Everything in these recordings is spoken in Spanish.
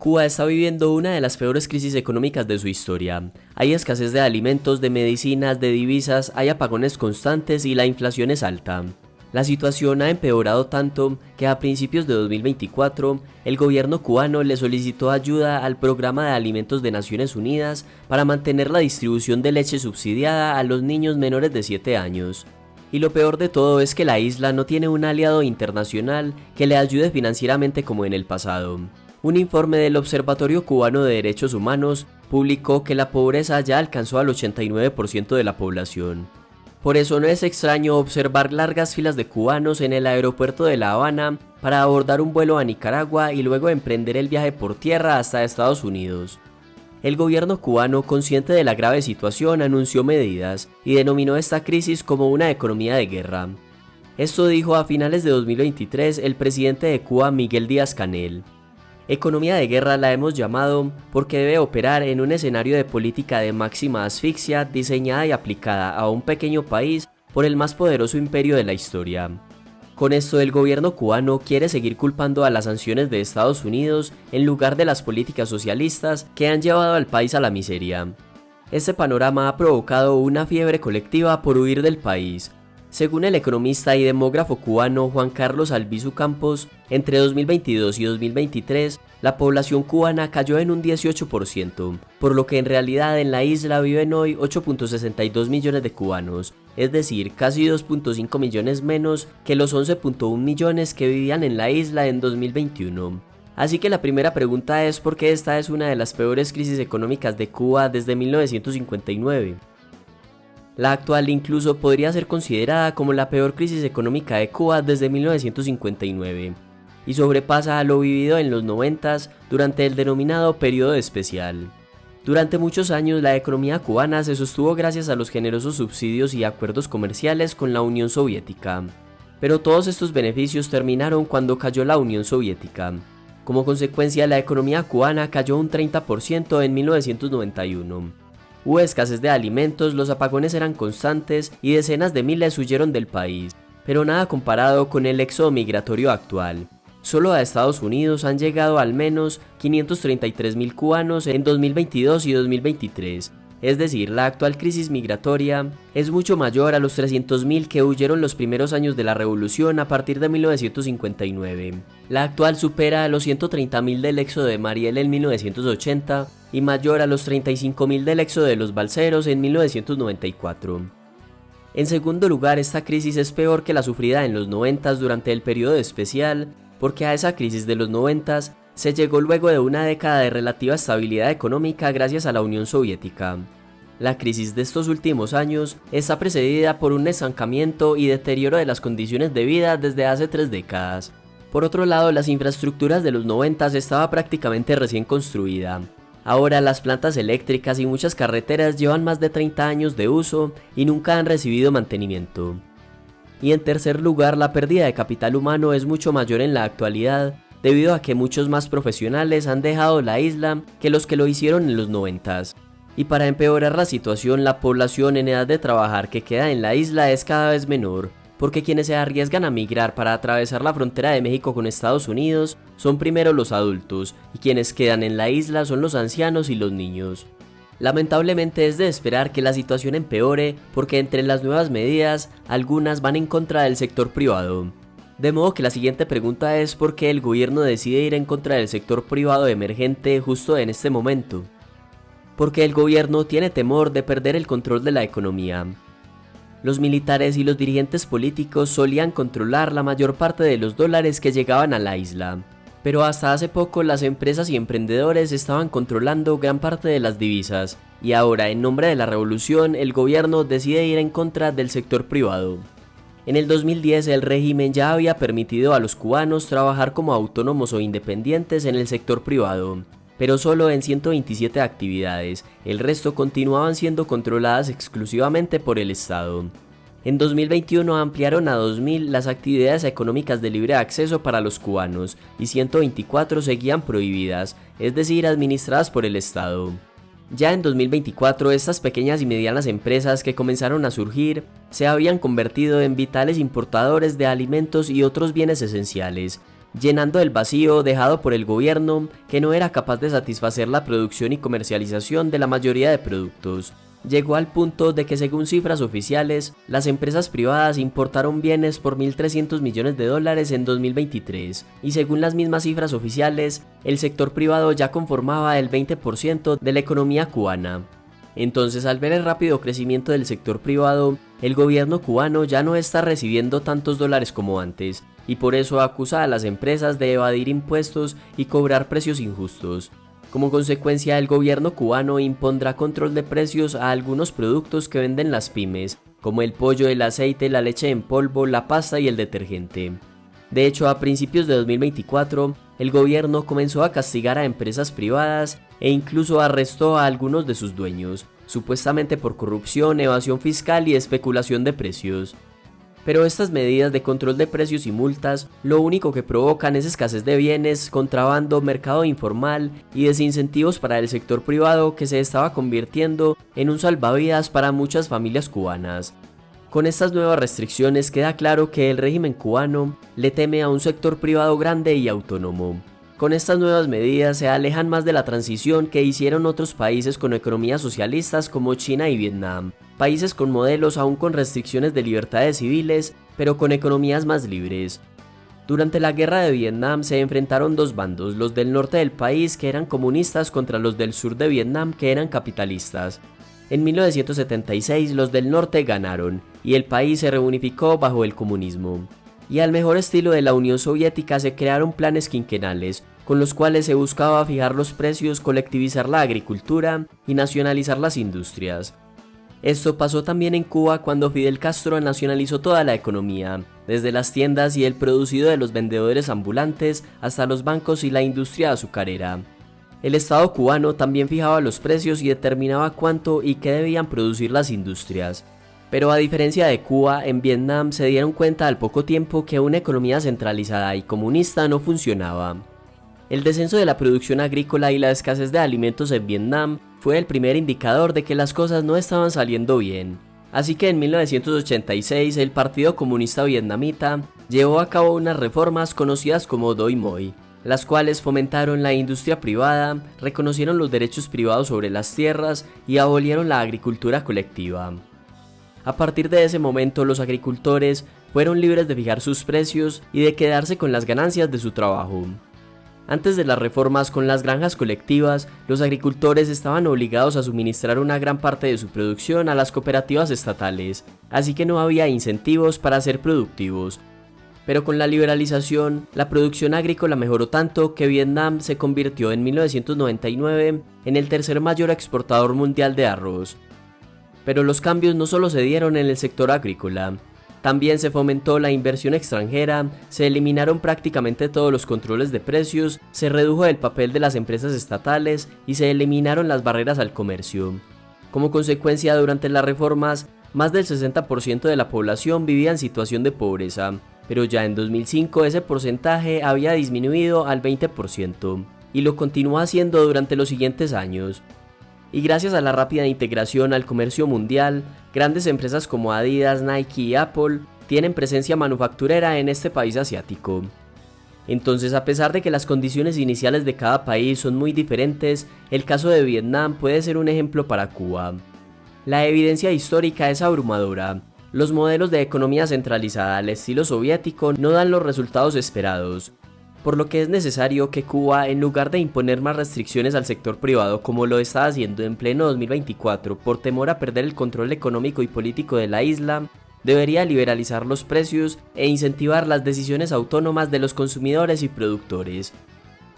Cuba está viviendo una de las peores crisis económicas de su historia. Hay escasez de alimentos, de medicinas, de divisas, hay apagones constantes y la inflación es alta. La situación ha empeorado tanto que a principios de 2024, el gobierno cubano le solicitó ayuda al Programa de Alimentos de Naciones Unidas para mantener la distribución de leche subsidiada a los niños menores de 7 años. Y lo peor de todo es que la isla no tiene un aliado internacional que le ayude financieramente como en el pasado. Un informe del Observatorio Cubano de Derechos Humanos publicó que la pobreza ya alcanzó al 89% de la población. Por eso no es extraño observar largas filas de cubanos en el aeropuerto de La Habana para abordar un vuelo a Nicaragua y luego emprender el viaje por tierra hasta Estados Unidos. El gobierno cubano, consciente de la grave situación, anunció medidas y denominó esta crisis como una economía de guerra. Esto dijo a finales de 2023 el presidente de Cuba, Miguel Díaz-Canel. Economía de guerra la hemos llamado porque debe operar en un escenario de política de máxima asfixia diseñada y aplicada a un pequeño país por el más poderoso imperio de la historia. Con esto, el gobierno cubano quiere seguir culpando a las sanciones de Estados Unidos en lugar de las políticas socialistas que han llevado al país a la miseria. Este panorama ha provocado una fiebre colectiva por huir del país. Según el economista y demógrafo cubano Juan Carlos Albizu Campos, entre 2022 y 2023, la población cubana cayó en un 18%, por lo que en realidad en la isla viven hoy 8.62 millones de cubanos, es decir, casi 2.5 millones menos que los 11.1 millones que vivían en la isla en 2021. Así que la primera pregunta es ¿por qué esta es una de las peores crisis económicas de Cuba desde 1959? La actual incluso podría ser considerada como la peor crisis económica de Cuba desde 1959 y sobrepasa a lo vivido en los 90s durante el denominado periodo especial. Durante muchos años la economía cubana se sostuvo gracias a los generosos subsidios y acuerdos comerciales con la Unión Soviética, pero todos estos beneficios terminaron cuando cayó la Unión Soviética. Como consecuencia, la economía cubana cayó un 30% en 1991. Hubo escasez de alimentos, los apagones eran constantes y decenas de miles huyeron del país, pero nada comparado con el éxodo migratorio actual. Solo a Estados Unidos han llegado al menos 533.000 cubanos en 2022 y 2023, es decir, la actual crisis migratoria es mucho mayor a los 300.000 que huyeron los primeros años de la revolución a partir de 1959. La actual supera a los 130.000 del éxodo de Mariel en 1980 y mayor a los 35.000 del éxodo de los balseros en 1994. En segundo lugar, esta crisis es peor que la sufrida en los 90s durante el periodo especial, porque a esa crisis de los 90s se llegó luego de una década de relativa estabilidad económica gracias a la Unión Soviética. La crisis de estos últimos años está precedida por un estancamiento y deterioro de las condiciones de vida desde hace 3 décadas. Por otro lado, las infraestructuras de los 90s estaba prácticamente recién construida. Ahora las plantas eléctricas y muchas carreteras llevan más de 30 años de uso y nunca han recibido mantenimiento. Y en tercer lugar, la pérdida de capital humano es mucho mayor en la actualidad, debido a que muchos más profesionales han dejado la isla que los que lo hicieron en los 90s. Y para empeorar la situación, la población en edad de trabajar que queda en la isla es cada vez menor, porque quienes se arriesgan a migrar para atravesar la frontera de México con Estados Unidos son primero los adultos, y quienes quedan en la isla son los ancianos y los niños. Lamentablemente es de esperar que la situación empeore, porque entre las nuevas medidas, algunas van en contra del sector privado. De modo que la siguiente pregunta es ¿por qué el gobierno decide ir en contra del sector privado emergente justo en este momento? Porque el gobierno tiene temor de perder el control de la economía. Los militares y los dirigentes políticos solían controlar la mayor parte de los dólares que llegaban a la isla, pero hasta hace poco las empresas y emprendedores estaban controlando gran parte de las divisas, y ahora en nombre de la revolución el gobierno decide ir en contra del sector privado. En el 2010 el régimen ya había permitido a los cubanos trabajar como autónomos o independientes en el sector privado, pero solo en 127 actividades, el resto continuaban siendo controladas exclusivamente por el Estado. En 2021 ampliaron a 2.000 las actividades económicas de libre acceso para los cubanos y 124 seguían prohibidas, es decir, administradas por el Estado. Ya en 2024 estas pequeñas y medianas empresas que comenzaron a surgir se habían convertido en vitales importadores de alimentos y otros bienes esenciales, llenando el vacío dejado por el gobierno que no era capaz de satisfacer la producción y comercialización de la mayoría de productos. Llegó al punto de que, según cifras oficiales, las empresas privadas importaron bienes por $1.300 millones en 2023, y según las mismas cifras oficiales, el sector privado ya conformaba el 20% de la economía cubana. Entonces, al ver el rápido crecimiento del sector privado, el gobierno cubano ya no está recibiendo tantos dólares como antes, y por eso acusa a las empresas de evadir impuestos y cobrar precios injustos. Como consecuencia, el gobierno cubano impondrá control de precios a algunos productos que venden las pymes, como el pollo, el aceite, la leche en polvo, la pasta y el detergente. De hecho, a principios de 2024, el gobierno comenzó a castigar a empresas privadas e incluso arrestó a algunos de sus dueños, supuestamente por corrupción, evasión fiscal y especulación de precios. Pero estas medidas de control de precios y multas lo único que provocan es escasez de bienes, contrabando, mercado informal y desincentivos para el sector privado, que se estaba convirtiendo en un salvavidas para muchas familias cubanas. Con estas nuevas restricciones queda claro que el régimen cubano le teme a un sector privado grande y autónomo. Con estas nuevas medidas se alejan más de la transición que hicieron otros países con economías socialistas como China y Vietnam, países con modelos aún con restricciones de libertades civiles, pero con economías más libres. Durante la guerra de Vietnam se enfrentaron dos bandos, los del norte del país, que eran comunistas, contra los del sur de Vietnam, que eran capitalistas. En 1976 los del norte ganaron, y el país se reunificó bajo el comunismo. Y al mejor estilo de la Unión Soviética se crearon planes quinquenales, con los cuales se buscaba fijar los precios, colectivizar la agricultura y nacionalizar las industrias. Esto pasó también en Cuba cuando Fidel Castro nacionalizó toda la economía, desde las tiendas y el producido de los vendedores ambulantes hasta los bancos y la industria azucarera. El Estado cubano también fijaba los precios y determinaba cuánto y qué debían producir las industrias. Pero a diferencia de Cuba, en Vietnam se dieron cuenta al poco tiempo que una economía centralizada y comunista no funcionaba. El descenso de la producción agrícola y la escasez de alimentos en Vietnam fue el primer indicador de que las cosas no estaban saliendo bien. Así que en 1986 el Partido Comunista Vietnamita llevó a cabo unas reformas conocidas como Doi Moi, las cuales fomentaron la industria privada, reconocieron los derechos privados sobre las tierras y abolieron la agricultura colectiva. A partir de ese momento, los agricultores fueron libres de fijar sus precios y de quedarse con las ganancias de su trabajo. Antes de las reformas con las granjas colectivas, los agricultores estaban obligados a suministrar una gran parte de su producción a las cooperativas estatales, así que no había incentivos para ser productivos. Pero con la liberalización, la producción agrícola mejoró tanto que Vietnam se convirtió en 1999 en el tercer mayor exportador mundial de arroz. Pero los cambios no solo se dieron en el sector agrícola. También se fomentó la inversión extranjera, se eliminaron prácticamente todos los controles de precios, se redujo el papel de las empresas estatales y se eliminaron las barreras al comercio. Como consecuencia, durante las reformas, más del 60% de la población vivía en situación de pobreza, pero ya en 2005 ese porcentaje había disminuido al 20%, y lo continuó haciendo durante los siguientes años. Y gracias a la rápida integración al comercio mundial, grandes empresas como Adidas, Nike y Apple tienen presencia manufacturera en este país asiático. Entonces, a pesar de que las condiciones iniciales de cada país son muy diferentes, el caso de Vietnam puede ser un ejemplo para Cuba. La evidencia histórica es abrumadora. Los modelos de economía centralizada al estilo soviético no dan los resultados esperados, por lo que es necesario que Cuba, en lugar de imponer más restricciones al sector privado como lo está haciendo en pleno 2024 por temor a perder el control económico y político de la isla, debería liberalizar los precios e incentivar las decisiones autónomas de los consumidores y productores.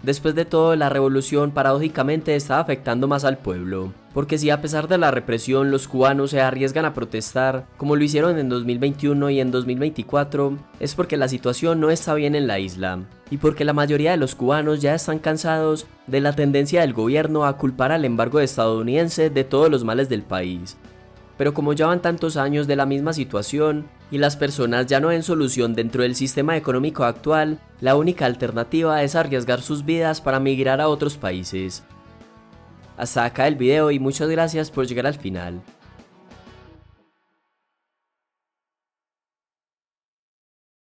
Después de todo, la revolución paradójicamente está afectando más al pueblo, porque si a pesar de la represión los cubanos se arriesgan a protestar, como lo hicieron en 2021 y en 2024, es porque la situación no está bien en la isla, y porque la mayoría de los cubanos ya están cansados de la tendencia del gobierno a culpar al embargo estadounidense de todos los males del país. Pero como ya van tantos años de la misma situación y las personas ya no ven solución dentro del sistema económico actual, la única alternativa es arriesgar sus vidas para migrar a otros países. Hasta acá el video y muchas gracias por llegar al final.